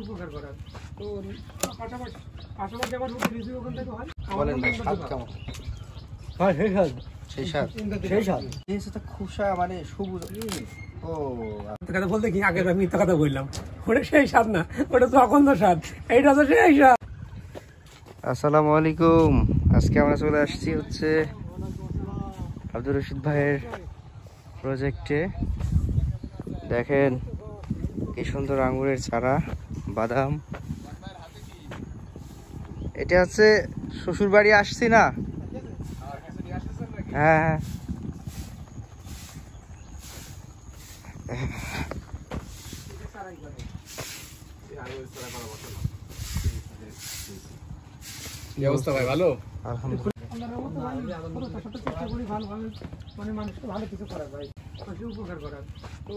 উপকার করার তো পাশাপাশি আবার রিভিউ ওখান থেকে হয়। বলেন ভাই স্বাদ কেমন? হ্যাঁ সেই স্বাদ এই তো খুশা মানে সবুজ। ও কথা বলতে কি আগের আমি মিথ্যা কথা বললাম, ওটা সেই স্বাদ না, ওটা তো অখণ্ড স্বাদ, এইটা তো সেই স্বাদ। আসসালামু আলাইকুম। আজকে আমরা চলে আসছি হচ্ছে আব্দুর রশিদ ভাইয়ের প্রজেক্টে। দেখেন কি সুন্দর আঙ্গুরের চারা, বাদাম। এটা হচ্ছে শ্বশুর বাড়ি আসছি না? হ্যাঁ কি অবস্থা ভাই? ভালো আলহামদুলিল্লাহ। মানে মানুষকে ভালো কিছু করার ভাই, উপকার করার তো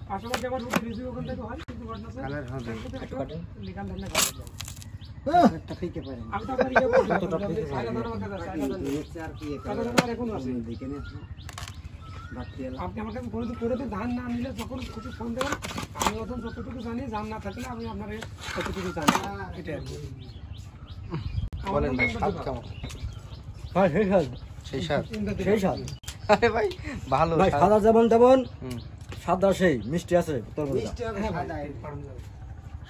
পাশাপাশি আবার রিভিউ ওখান থেকে হয়। কিন্তু আপনি আমাকে করে ধান না নিলে যখন কিছু ফোন দেবেন, আমি যখন যতটুকু জানি, জান না থাকলে আমি আপনার ততটুকু জানি। এটা বলেন ভাই স্বাদ কেমন? হ্যাঁ সেই স্বাদ। আরে ভাই ভালো ভাই, সাদা যেমন তেমন সাদা, সেই মিষ্টি আছে তোর মধ্যে।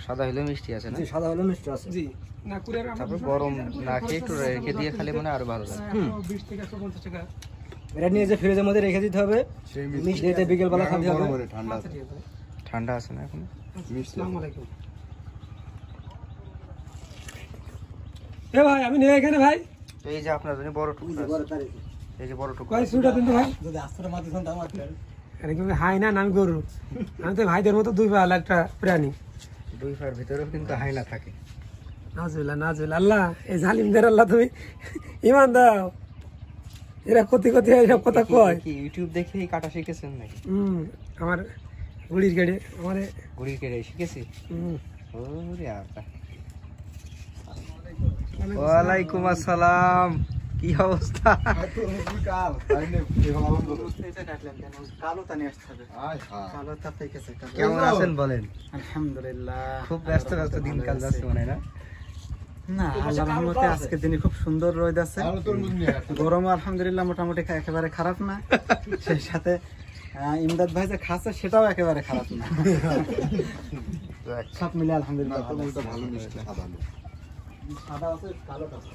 সাদা হলে মিষ্টি আছে না? সাদা হলে মিষ্টি আছে জি। না কুরিয়ার তারপর গরম না খেয়ে একটু রেখে দিয়ে খালি মানে আরো ভালো লাগে। 20 থেকে 150 টাকা। এটা নিয়ে যে ফ্রিজের মধ্যে রেখে দিতে হবে, মিষ্টি দিয়ে বিকেল বেলা খাতে হবে। ঠান্ডা আছে না এখন? আসসালামু আলাইকুম। এ ভাই আমি নেই এখানে ভাই। এই যে আপনার জন্য বড় টুকরা আছে, এই যে বড় টুকরা। কই সুটা দিন তো ভাই। যদি আস্তটা মাটি সন্ধ্যা মাটি আরে কি হাই না, আমি গরু। আমি তো ভাইদের মতো দুই পাল একটা প্রাণী। দুই পায়ের ভিতরেও কিন্তু হাইনা থাকে। নাজুবিল্লাহ আল্লাহ, এই জালিমদের আল্লাহ তুমি ঈমান দাও। এরা কতি এসব কথা কয়। কি ইউটিউব দেখে কাটা শিখেছেন নাকি? আমার গুড়ির গাড়ি, আমার গুড়ির কেড়ে শিখেছি। ওরে আল্লাহ। ওয়ালাইকুম আসসালাম, কি অবস্থা? কেমন আছেন বলেন? আলহামদুলিল্লাহ, খুব ব্যস্ত দিনকাল যাচ্ছে মনে হয় না? না আল্লাহর রহমতে আজকের দিনে খুব সুন্দর রোদ আছে, গরম আলহামদুলিল্লাহ মোটামুটি একেবারে খারাপ না। সেই সাথে ইমদাদ ভাই যে খাচ্ছে সেটাও একেবারে খারাপ না, সব মিলে আলহামদুলিল্লাহ ভালো মিষ্টি। সাদা আছে, কালোটা আছে।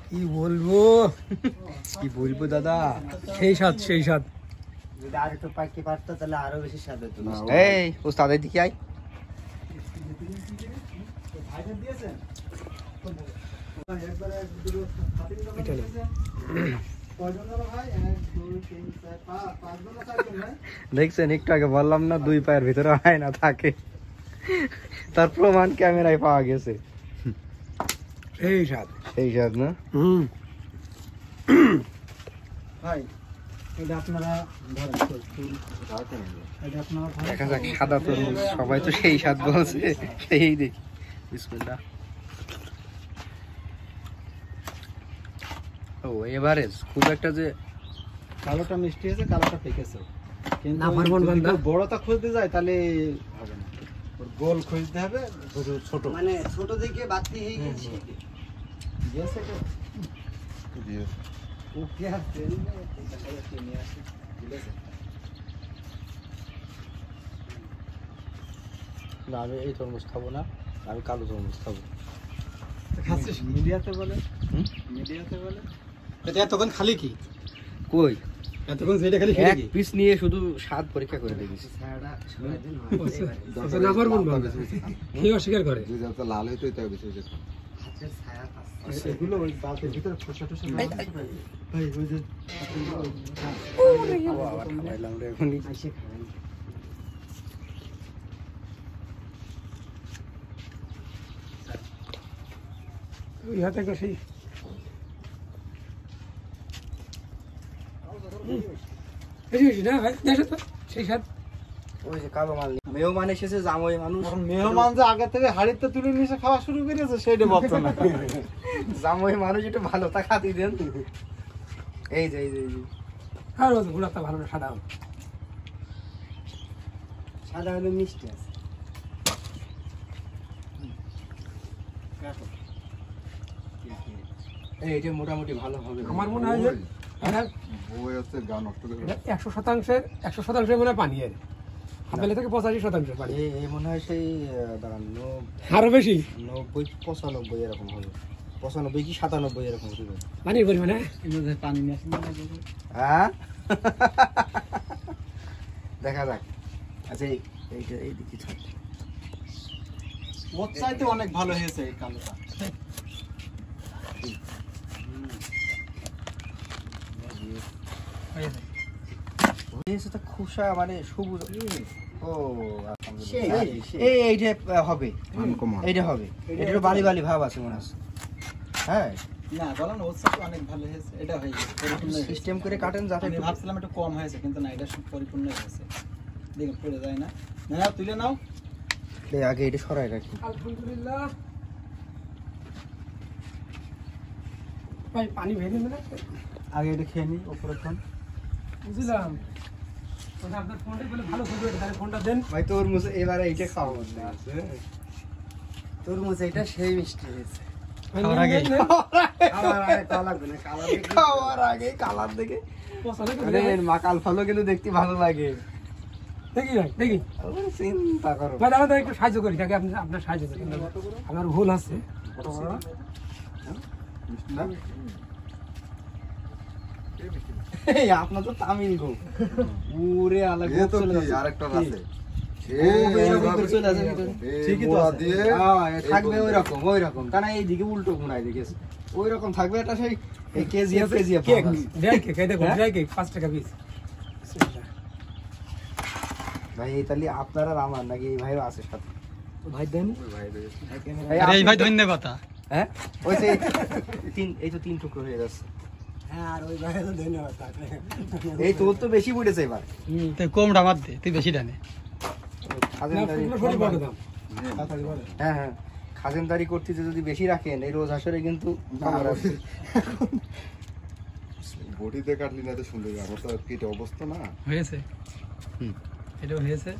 কি বলবো দাদা, সেই স্বাদ যদি আর একটু পাইতে পারতো তাহলে আরো বেশি স্বাদ হতো। এই ওস্তাদ এদিকে আয়। দেখছেন একটু আগে বললাম না, দুই পায়ের ভিতরে আয়না থাকে, তার প্রমাণ ক্যামেরায় পাওয়া গেছে। সেই স্বাদ না? ভাই এটা আপনারা দেখা যাক সাদা তরমুজ, সবাই তো সেই স্বাদ বলছে, সেই দেখি। বিসমিল্লাহ। ও এবারে খুব একটা যে কালোটা মিষ্টি আছে, কালোটা পেকেছে, না হরমোন বান্দা বড়টা খুঁজতে যায় তাহলে হবে না, গোল খুঁজতে হবে, ছোট মানে ছোট দিকে বাতি হয়ে গেছে। দিয়েছে তো দিয়েছে, ও কি আছে এটা নিয়ে আসে দিয়েছে না। আমি এই তরমুজ খাবো না, আমি কালো তরমুজ খাবো। খাচ্ছিস মিডিয়াতে বলে, মিডিয়াতে বলে এটা এতক্ষণ খালি কি কই এতক্ষণ সেটা খালি এক পিস নিয়ে শুধু স্বাদ পরীক্ষা করে দেখেছি। কি অস্বীকার করে? লাল হইতো এটা বেশি এগুলো ওই বালতির ভিতরে খোসা টোসা ভাই ওই যে আবার খাইলাম রে এখনই। ইহা থেকে সেই না ভাই, দেখো তো সেই স্বাদ। ওই যে কালো মাল মেহমান এসেছে, জামাই মানুষ। মেহমান যে আগে থেকে হাড়িতে তুলে নিয়ে খাওয়া শুরু করেছে সেটা বলতো না। জামাই মানুষ একটু ভালো তা খাতি দেন। এই যে আর গুড়াটা ভালো না, সাদা সাদা হলে মিষ্টি আছে। এইটা মোটামুটি ভালো হবে। আমার মনে হয় যে বই হচ্ছে গান নষ্ট করে 100% মনে হয় পানি এর আপেল থেকে 85% পানি। এই মনে হয় সেই দাঁড়ান আরো বেশি 90 95 এরকম হবে, 95 কি 97 এরকম হবে পানির পরিমাণে। পানি হ্যাঁ দেখা যাক। আচ্ছা এইটা এইদিকে থাক, ওর চাইতে অনেক ভালো হয়েছে এই কালোটা। হয়েছে তো খোসা মানে সবুজ। ও সেই, এইটা হবে, আনকমন। এইটা হবে, এটা বালি বালি ভাব আছে মনে হচ্ছে। হ্যাঁ না বলেন ওর চাইতে অনেক ভালো হয়েছে, এটা হয়ে গেছে পরিপূর্ণ হয়ে গেছে। সিস্টেম করে কাটেন যাতে আমি একটু ভাবছিলাম একটু কম হয়েছে, কিন্তু না, এটা সব পরিপূর্ণ হয়েছে। দেখুন পড়ে যায় না। নাও তুলে নাও। আগে এটা সরাই রাখি। আলহামদুলিল্লাহ ভাই পানি ভেঙে না আগে এটা খেয়ে নিই উপরে খান। বুঝলাম। আপনার ফোনটা বলে ভালো ফটো এটা, তাহলে ফোনটা দেন। ভাই তরমুজ এবারে এইটা খাওয়া তরমুজ এটা সেই মিষ্টি হয়েছে। খাওয়ার আগে খাওয়ার আগে খাওয়া লাগবে না, খাওয়ার আগে কালার দেখে মাকাল ফলও কিন্তু দেখতে ভালো লাগে। দেখি ভাই দেখি চিন্তা করো ভাই, আমাদের একটু সাহায্য করি তাকে, আপনার সাহায্য করি। আমার ভুল আছে। আপনার তো তামিল গো পুরে আলাদা এ তো কি আরেকটা আছে ঠিকই তো আছে। থাকবে ওই রকম কারণ এইদিকে উল্টো ঘুরাই দেখেছে ওই রকম থাকবে। এটা সেই কেজিএফ কেক দেখ কেক এই দেখো, দেখ কেক 5 টাকা পিস। ভাই এই তাহলে আপনার আর আমার নাকি এই ভাইও আছে সাথে? ভাই দেন। এই ভাই ধন্যবাদ। হ্যাঁ ওই যে এই তো 3 টুকরো হয়ে যাচ্ছে। হ্যাঁ আর ওই ভাই তো ধন্যবাদ। এই তোর তো বেশি পড়েছে এবার। তুই কমটা বাদ দে, তুই বেশি দেনে। হ্যাঁ হ্যাঁ খাজেনদারি করতে যদি বেশি রাখেন এই রোজ আসরে কিন্তু বটিতে কাটলি না তো সুন্দর, আমার তো কেটে অবস্থা না হয়েছে, এটাও হয়েছে,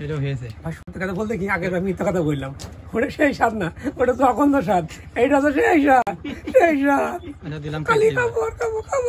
এটাও হয়েছে। ভাই সত্যি কথা বলতে কি, আগের আমি মিথ্যা কথা বললাম। ওটা সেই স্বাদ না, ওটা তো অখণ্ড স্বাদ। এইটা তো সেই স্বাদ, সেই স্বাদ। আচ্ছা দিলাম, খালি খাবো খাবো খাবো।